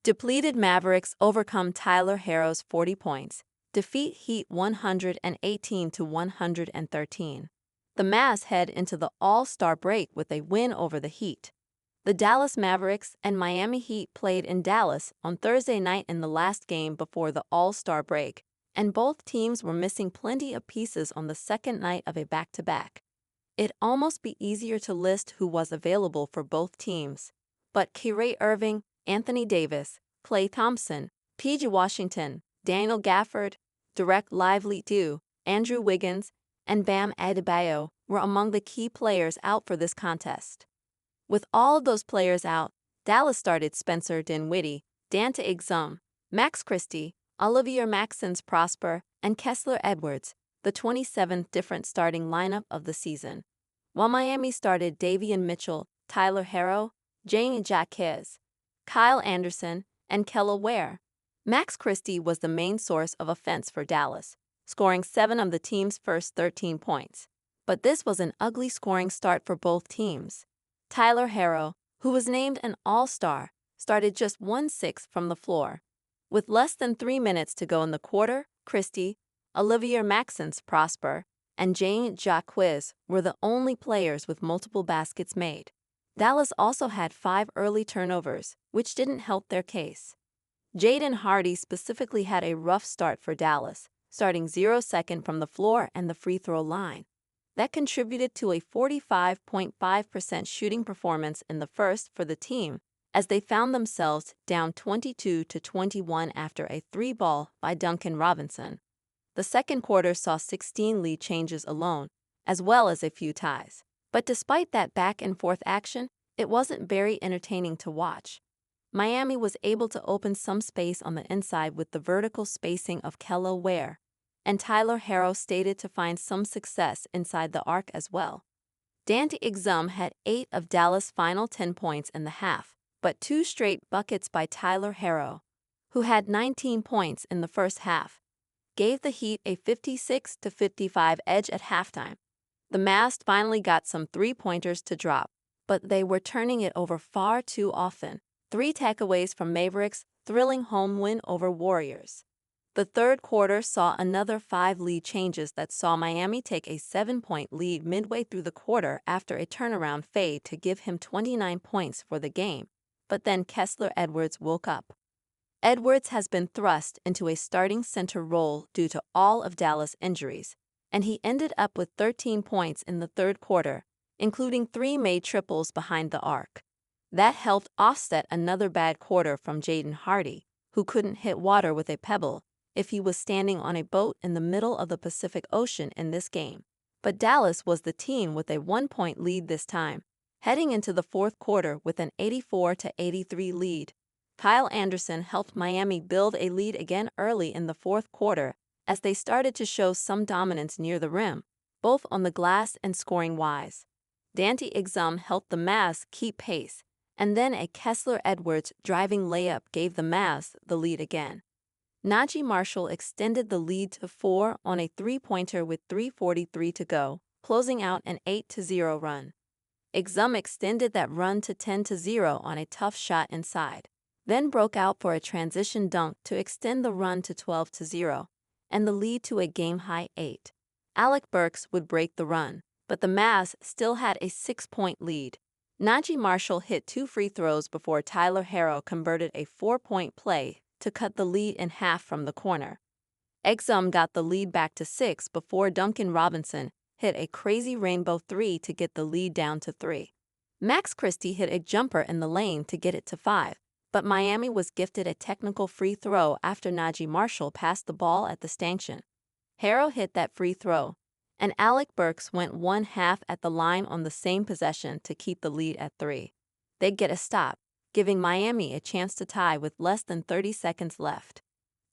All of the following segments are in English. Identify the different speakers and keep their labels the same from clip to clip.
Speaker 1: Depleted Mavericks overcome Tyler Herro's 40 points, defeat Heat 118 to 113. The Mavs head into the All-Star break with a win over the Heat. The Dallas Mavericks and Miami Heat played in Dallas on Thursday night in the last game before the All-Star break, and both teams were missing plenty of pieces on the second night of a back-to-back. It'd almost be easier to list who was available for both teams, but Kyrie Irving, Anthony Davis, Klay Thompson, P.J. Washington, Daniel Gafford, Derek Lively, Andrew Wiggins, and Bam Adebayo were among the key players out for this contest. With all of those players out, Dallas started Spencer Dinwiddie, Dante Exum, Max Christie, Olivier Maxence Prosper, and Kessler Edwards, the 27th different starting lineup of the season, while Miami started Davion Mitchell, Tyler Herro, Jane Jacquez, Kyle Anderson, and Kelly Ware. Max Christie was the main source of offense for Dallas, scoring 7 of the team's first 13 points. But this was an ugly scoring start for both teams. Tyler Herro, who was named an All-Star, started just 1-6 from the floor. With less than 3 minutes to go in the quarter, Christie, Olivier Maxence Prosper, and Jane Jacquez were the only players with multiple baskets made. Dallas also had 5 early turnovers, which didn't help their case. Jaden Hardy specifically had a rough start for Dallas, starting 0-2 from the floor and the free throw line. That contributed to a 45.5% shooting performance in the first for the team, as they found themselves down 22-21 after a 3-ball by Duncan Robinson. The second quarter saw 16 lead changes alone, as well as a few ties. But despite that back-and-forth action, it wasn't very entertaining to watch. Miami was able to open some space on the inside with the vertical spacing of Kelly Ware, and Tyler Herro stated to find some success inside the arc as well. Dante Exum had 8 of Dallas' final 10 points in the half, but 2 straight buckets by Tyler Herro, who had 19 points in the first half, gave the Heat a 56-55 edge at halftime. The Mavs finally got some 3-pointers to drop, but they were turning it over far too often. 3 takeaways from Mavericks' thrilling home win over Warriors. The third quarter saw another 5 lead changes that saw Miami take a 7-point lead midway through the quarter after a turnaround fade to give him 29 points for the game, but then Kessler Edwards woke up. Edwards has been thrust into a starting center role due to all of Dallas' injuries, and he ended up with 13 points in the third quarter, including 3 made triples behind the arc. That helped offset another bad quarter from Jaden Hardy, who couldn't hit water with a pebble if he was standing on a boat in the middle of the Pacific Ocean in this game. But Dallas was the team with a 1-point lead this time, heading into the fourth quarter with an 84-83 lead. Kyle Anderson helped Miami build a lead again early in the fourth quarter as they started to show some dominance near the rim, both on the glass and scoring-wise. Dante Exum helped the Mavs keep pace, and then a Kessler Edwards driving layup gave the Mavs the lead again. Najee Marshall extended the lead to 4 on a 3-pointer with 3:43 to go, closing out an 8-0 run. Exum extended that run to 10-0 on a tough shot inside, then broke out for a transition dunk to extend the run to 12-0, and the lead to a game-high 8. Alec Burks would break the run, but the Mavs still had a 6-point lead. Najee Marshall hit 2 free throws before Tyler Herro converted a 4-point play to cut the lead in half from the corner. Exum got the lead back to 6 before Duncan Robinson hit a crazy rainbow 3 to get the lead down to 3. Max Christie hit a jumper in the lane to get it to 5, but Miami was gifted a technical free throw after Najee Marshall passed the ball at the stanchion. Herro hit that free throw, and Alec Burks went 1/2 at the line on the same possession to keep the lead at 3. They'd get a stop, giving Miami a chance to tie with less than 30 seconds left.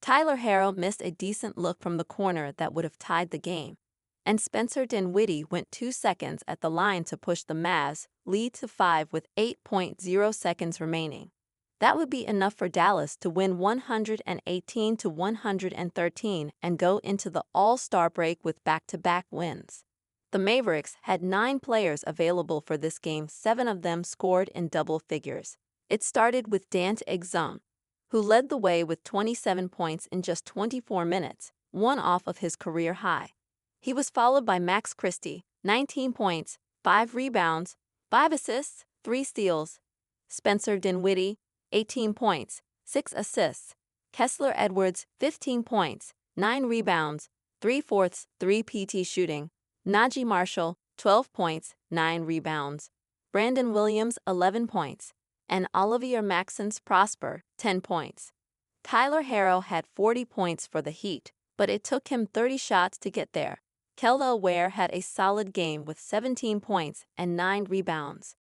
Speaker 1: Tyler Herro missed a decent look from the corner that would have tied the game, and Spencer Dinwiddie went 2 seconds at the line to push the Mavs' lead to 5 with 8.0 seconds remaining. That would be enough for Dallas to win 118-113 and go into the All-Star break with back-to-back wins. The Mavericks had 9 players available for this game. 7 of them scored in double figures. It started with Dante Exum, who led the way with 27 points in just 24 minutes, one off of his career high. He was followed by Max Christie, 19 points, 5 rebounds, 5 assists, 3 steals. Spencer Dinwiddie, 18 points, 6 assists. Kessler Edwards, 15 points, 9 rebounds, 3/4, 3 PT shooting. Najee Marshall, 12 points, 9 rebounds. Brandon Williams, 11 points. And Olivier Maxence Prosper, 10 points. Tyler Herro had 40 points for the Heat, but it took him 30 shots to get there. Kelda Ware had a solid game with 17 points and 9 rebounds.